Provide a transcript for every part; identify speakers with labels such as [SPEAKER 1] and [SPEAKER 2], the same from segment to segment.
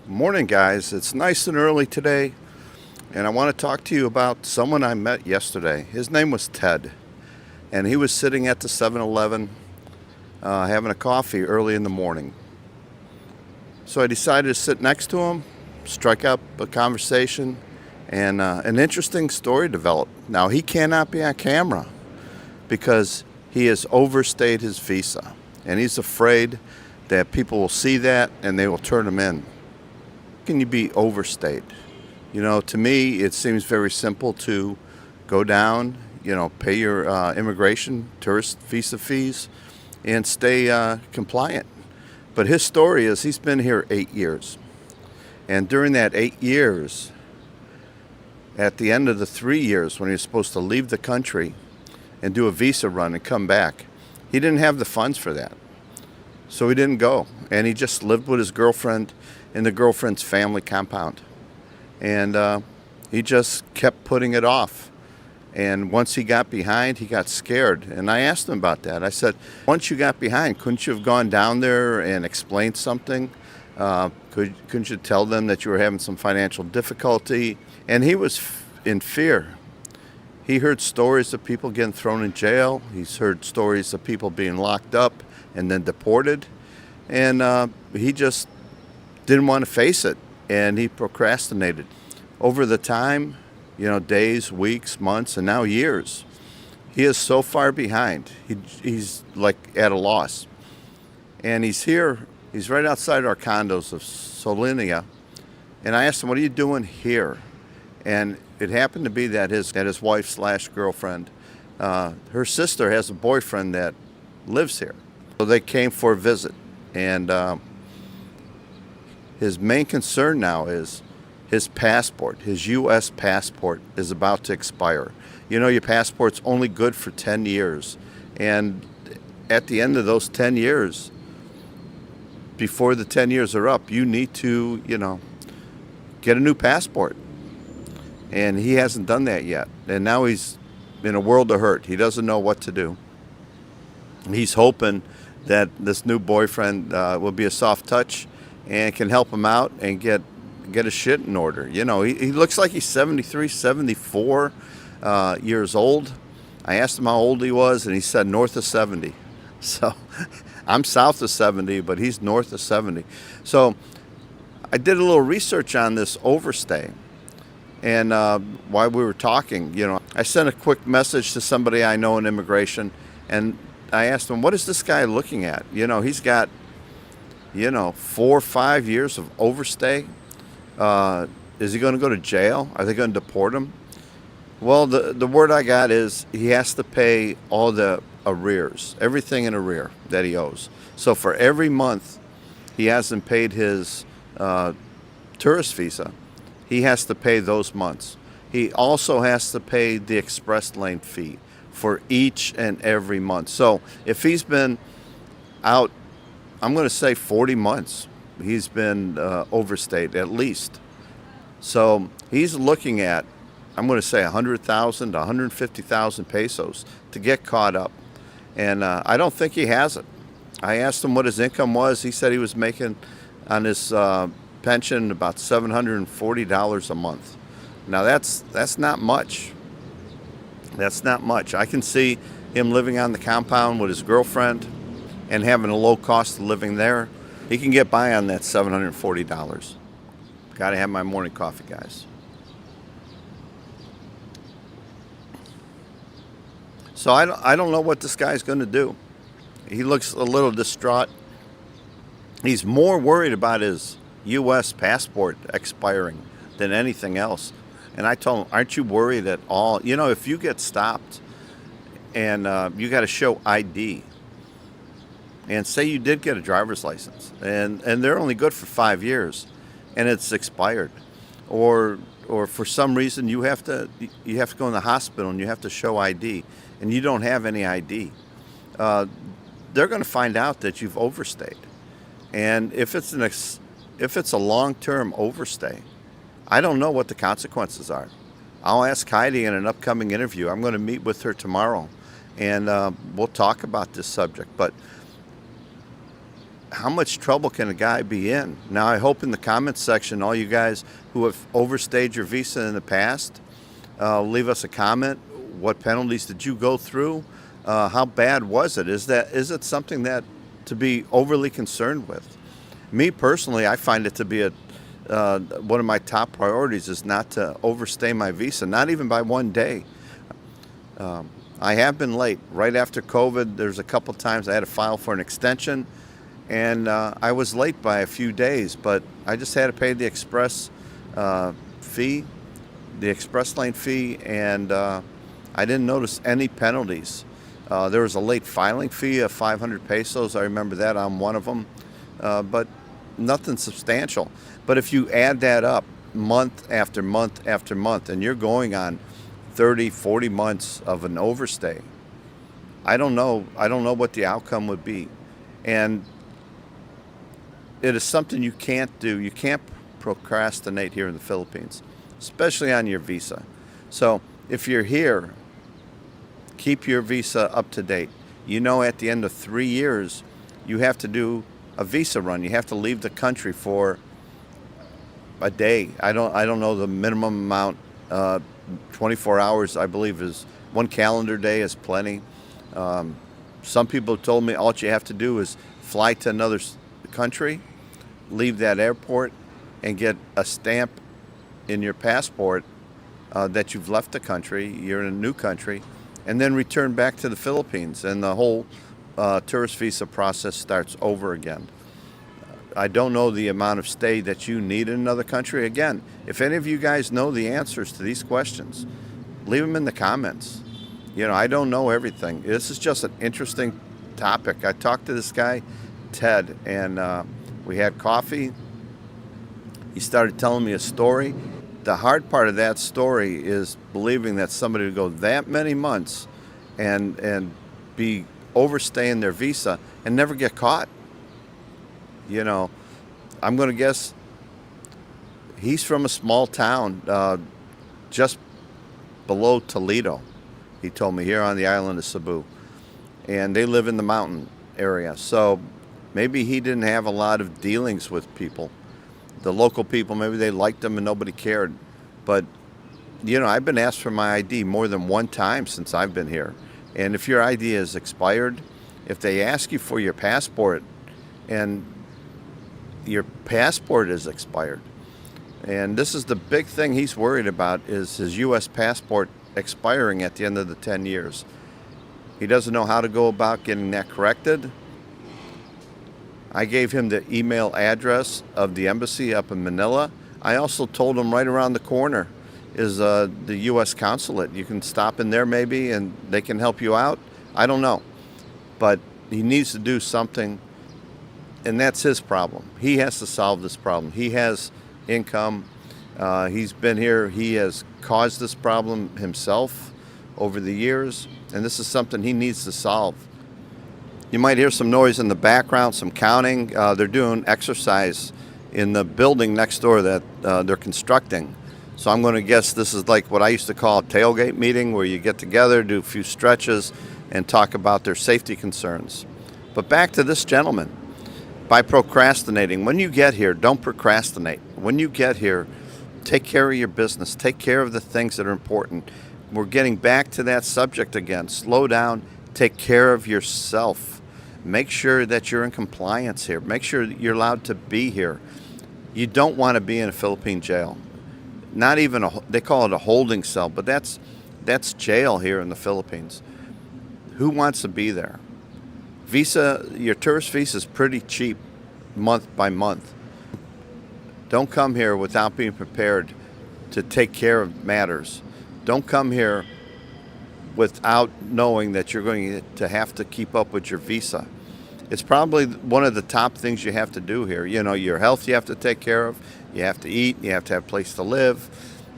[SPEAKER 1] Morning, guys. It's nice and early today, and I want to talk to you about someone I met yesterday. His name was Ted, and he was sitting at the 7-Eleven having a coffee early in the morning. So I decided to sit next to him, strike up a conversation, and an interesting story developed. Now, he cannot be on camera because he has overstayed his visa, and he's afraid that people will see that and they will turn him in. Can you be overstayed? To me, it seems very simple to go down, pay your immigration, tourist visa fees, and stay compliant. But his story is he's been here 8 years. And during that 8 years, at the end of the 3 years when he was supposed to leave the country and do a visa run and come back, he didn't have the funds for that. So he didn't go. And he just lived with his girlfriend in the girlfriend's family compound. And he just kept putting it off. And once he got behind, he got scared. And I asked him about that. I said, once you got behind, couldn't you have gone down there and explained something? Couldn't you tell them that you were having some financial difficulty? And he was in fear. He heard stories of people getting thrown in jail. He's heard stories of people being locked up and then deported. And he just didn't want to face it, and he procrastinated. Over the time, days, weeks, months, and now years, he is so far behind. He's like at a loss. And he's right outside our condos of Solinia, and I asked him, what are you doing here? And it happened to be that his wife/girlfriend, her sister has a boyfriend that lives here. So they came for a visit, and his main concern now is his passport. His U.S. passport is about to expire. Your passport's only good for 10 years. And at the end of those 10 years, before the 10 years are up, you need to, get a new passport. And he hasn't done that yet. And now he's in a world of hurt. He doesn't know what to do. He's hoping that this new boyfriend will be a soft touch and can help him out and get his shit in order. He looks like he's 73, 74 years old. I asked him how old he was, and he said north of 70. So I'm south of 70, but he's north of 70. So I did a little research on this overstay. And while we were talking, I sent a quick message to somebody I know in immigration, and I asked him, what is this guy looking at? He's got 4 or 5 years of overstay. Is he going to go to jail? Are they going to deport him? Well, the word I got is he has to pay all the arrears, everything in arrear that he owes. So for every month he hasn't paid his tourist visa, he has to pay those months. He also has to pay the express lane fee for each and every month. So if he's been out, I'm going to say 40 months, he's been overstayed at least. So he's looking at, I'm going to say 100,000 to 150,000 pesos to get caught up. And I don't think he has it. I asked him what his income was. He said he was making on his pension about $740 a month. Now that's not much. That's not much. I can see him living on the compound with his girlfriend and having a low cost of living there. He can get by on that $740. Got to have my morning coffee, guys. So I don't know what this guy's going to do. He looks a little distraught. He's more worried about his U.S. passport expiring than anything else. And I told him, aren't you worried at all? If you get stopped and you got to show ID, and say you did get a driver's license, and they're only good for 5 years, and it's expired, or for some reason you have to go in the hospital and you have to show ID, and you don't have any ID, they're going to find out that you've overstayed. And if it's a long-term overstay, I don't know what the consequences are. I'll ask HEIDI in an upcoming interview. I'm going to meet with her tomorrow, and we'll talk about this subject. But how much trouble can a guy be in? Now, I hope in the comments section, all you guys who have overstayed your visa in the past, leave us a comment. What penalties did you go through? How bad was it? Is it something that to be overly concerned with? Me personally, I find it to be one of my top priorities is not to overstay my visa, not even by one day. I have been late. Right after COVID, there's a couple times I had to file for an extension, and I was late by a few days, but I just had to pay the express fee, the express lane fee, and I didn't notice any penalties. There was a late filing fee of 500 pesos. I remember that on one of them, but nothing substantial. But if you add that up month after month after month, and you're going on 30, 40 months of an overstay, I don't know what the outcome would be. And it is something you can't do. You can't procrastinate here in the Philippines, especially on your visa. So if you're here, keep your visa up to date. You know, at the end of 3 years, you have to do a visa run. You have to leave the country for a day. I don't know the minimum amount. 24 hours, I believe, is one calendar day is plenty. Some people told me all you have to do is fly to another country, leave that airport, and get a stamp in your passport that you've left the country, you're in a new country, and then return back to the Philippines, and the whole tourist visa process starts over again. I don't know the amount of stay that you need in another country. Again, if any of you guys know the answers to these questions, leave them in the comments. You know, I don't know everything. This is just an interesting topic. I talked to this guy, Ted, and we had coffee. He started telling me a story. The hard part of that story is believing that somebody would go that many months and be overstaying their visa and never get caught. You know, I'm going to guess he's from a small town just below Toledo, he told me, here on the island of Cebu. And they live in the mountain area. So maybe he didn't have a lot of dealings with people. The local people, maybe they liked him and nobody cared. But, you know, I've been asked for my ID more than one time since I've been here. And if your ID is expired, if they ask you for your passport and your passport is expired, and this is the big thing he's worried about, is his U.S. passport expiring at the end of the 10 years. He doesn't know how to go about getting that corrected. I gave him the email address of the embassy up in Manila. I also told him right around the corner is the U.S. consulate. You can stop in there maybe and they can help you out. I don't know. But he needs to do something, and that's his problem. He has to solve this problem. He has income. He's been here. He has caused this problem himself over the years, and this is something he needs to solve. You might hear some noise in the background, some counting. They're doing exercise in the building next door that they're constructing. So I'm going to guess this is like what I used to call a tailgate meeting, where you get together, do a few stretches, and talk about their safety concerns. But back to this gentleman. By procrastinating, when you get here, don't procrastinate. When you get here, take care of your business. Take care of the things that are important. We're getting back to that subject again. Slow down. Take care of yourself. Make sure that you're in compliance here. Make sure that you're allowed to be here. You don't want to be in a Philippine jail. Not even they call it a holding cell, but that's jail here in the Philippines. Who wants to be there? Your tourist visa is pretty cheap month by month. Don't come here without being prepared to take care of matters. Don't come here without knowing that you're going to have to keep up with your visa. It's probably one of the top things you have to do here. You know, your health you have to take care of. You have to eat. You have to have a place to live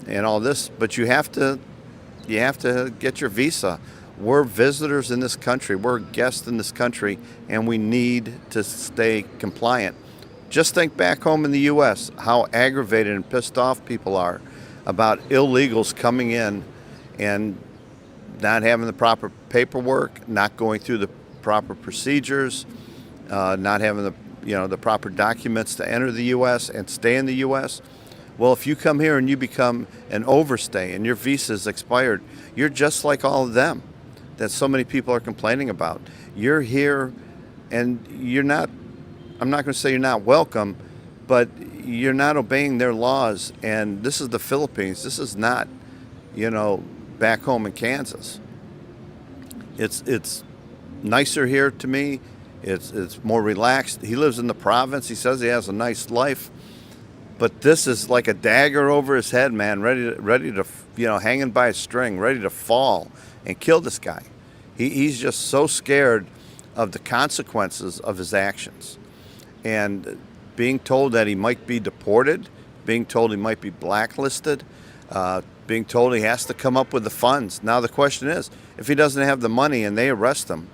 [SPEAKER 1] and all this. But you have to get your visa. We're visitors in this country. We're guests in this country, and we need to stay compliant. Just think back home in the U.S., how aggravated and pissed off people are about illegals coming in and not having the proper paperwork, not going through the proper procedures, not having the the proper documents to enter the U.S. and stay in the U.S. Well, if you come here and you become an overstay and your visa is expired, you're just like all of them that so many people are complaining about. You're here and you're not, I'm not going to say you're not welcome, but you're not obeying their laws. And this is the Philippines. This is not, back home in Kansas. It's nicer here to me. It's more relaxed. He lives in the province. He says he has a nice life. But this is like a dagger over his head, man, ready to hanging by a string, ready to fall and kill this guy. He's just so scared of the consequences of his actions. And being told that he might be deported, being told he might be blacklisted, being told he has to come up with the funds. Now the question is, if he doesn't have the money and they arrest him,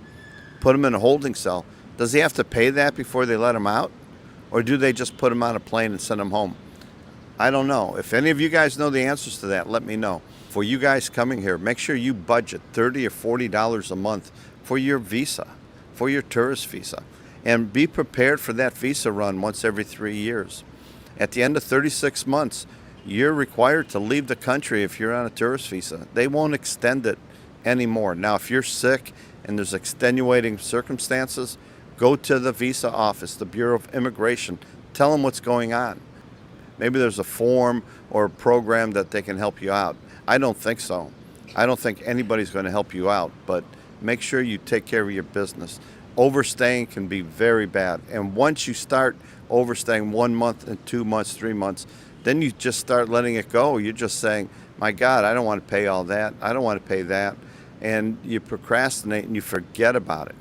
[SPEAKER 1] put him in a holding cell, does he have to pay that before they let him out? Or do they just put him on a plane and send him home? I don't know. If any of you guys know the answers to that, let me know. For you guys coming here, make sure you budget $30 or $40 a month for your visa, for your tourist visa. And be prepared for that visa run once every 3 years. At the end of 36 months, you're required to leave the country if you're on a tourist visa. They won't extend it anymore. Now, if you're sick and there's extenuating circumstances, go to the visa office, the Bureau of Immigration. Tell them what's going on. Maybe there's a form or a program that they can help you out. I don't think so. I don't think anybody's going to help you out, but make sure you take care of your business. Overstaying can be very bad. And once you start overstaying 1 month and 2 months, 3 months, then you just start letting it go. You're just saying, my God, I don't want to pay all that. I don't want to pay that. And you procrastinate and you forget about it.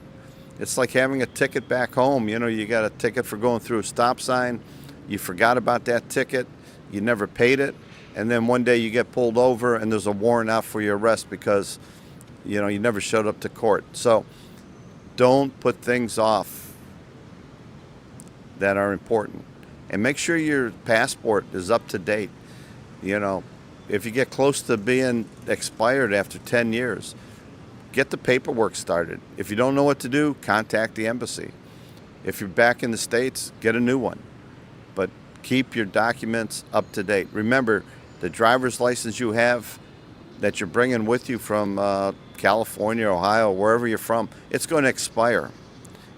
[SPEAKER 1] It's like having a ticket back home. You got a ticket for going through a stop sign. You forgot about that ticket. You never paid it. And then one day you get pulled over and there's a warrant out for your arrest because, you never showed up to court. So don't put things off that are important. And make sure your passport is up to date. If you get close to being expired after 10 years, get the paperwork started. If you don't know what to do, contact the embassy. If you're back in the States, get a new one. But keep your documents up to date. Remember, the driver's license you have that you're bringing with you from California, Ohio, wherever you're from, it's going to expire.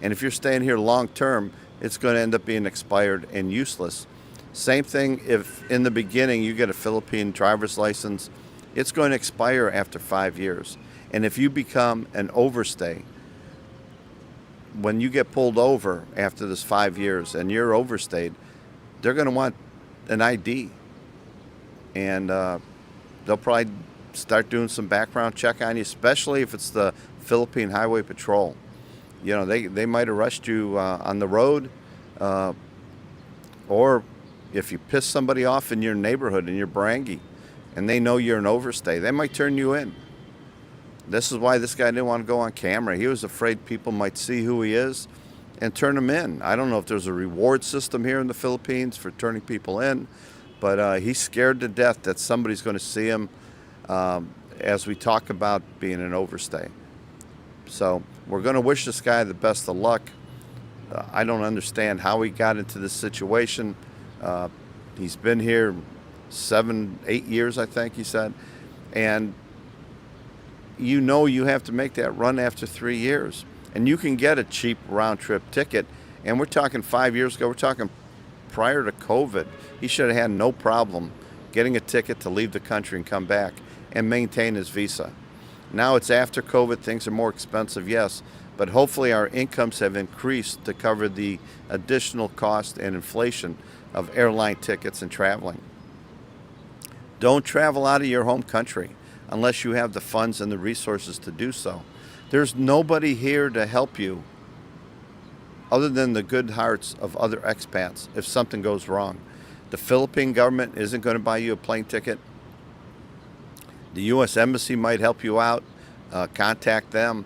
[SPEAKER 1] And if you're staying here long term, it's going to end up being expired and useless. Same thing if in the beginning you get a Philippine driver's license, it's going to expire after 5 years. And if you become an overstay, when you get pulled over after this 5 years and you're overstayed, they're going to want an ID. And they'll probably start doing some background check on you, especially if it's the Philippine Highway Patrol. They might arrest you on the road, or if you piss somebody off in your neighborhood, in your barangay, and they know you're an overstay, they might turn you in. This is why this guy didn't want to go on camera. He was afraid people might see who he is and turn him in. I don't know if there's a reward system here in the Philippines for turning people in, but he's scared to death that somebody's going to see him as we talk about being an overstay. So we're going to wish this guy the best of luck. I don't understand how he got into this situation. He's been here 7, 8 years, I think he said. And you have to make that run after 3 years. And you can get a cheap round-trip ticket. And we're talking 5 years ago. We're talking prior to COVID. He should have had no problem getting a ticket to leave the country and come back and maintain his visa. Now it's after COVID. Things are more expensive, yes. But hopefully our incomes have increased to cover the additional cost and inflation of airline tickets and traveling. Don't travel out of your home country unless you have the funds and the resources to do so. There's nobody here to help you other than the good hearts of other expats if something goes wrong. The Philippine government isn't going to buy you a plane ticket. The U.S. Embassy might help you out. Contact them.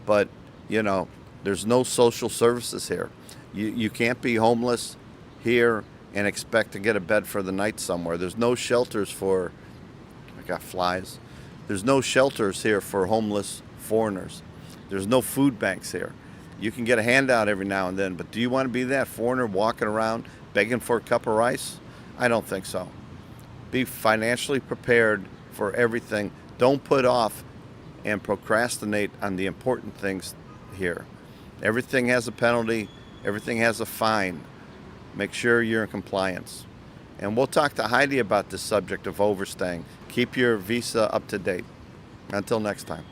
[SPEAKER 1] But, there's no social services here. You can't be homeless here and expect to get a bed for the night somewhere. There's no shelters for, I got flies. There's no shelters here for homeless foreigners. There's no food banks here. You can get a handout every now and then, but do you want to be that foreigner walking around begging for a cup of rice? I don't think so. Be financially prepared for everything. Don't put off and procrastinate on the important things here. Everything has a penalty. Everything has a fine. Make sure you're in compliance. And we'll talk to HEIDI about this subject of overstaying. Keep your visa up to date. Until next time.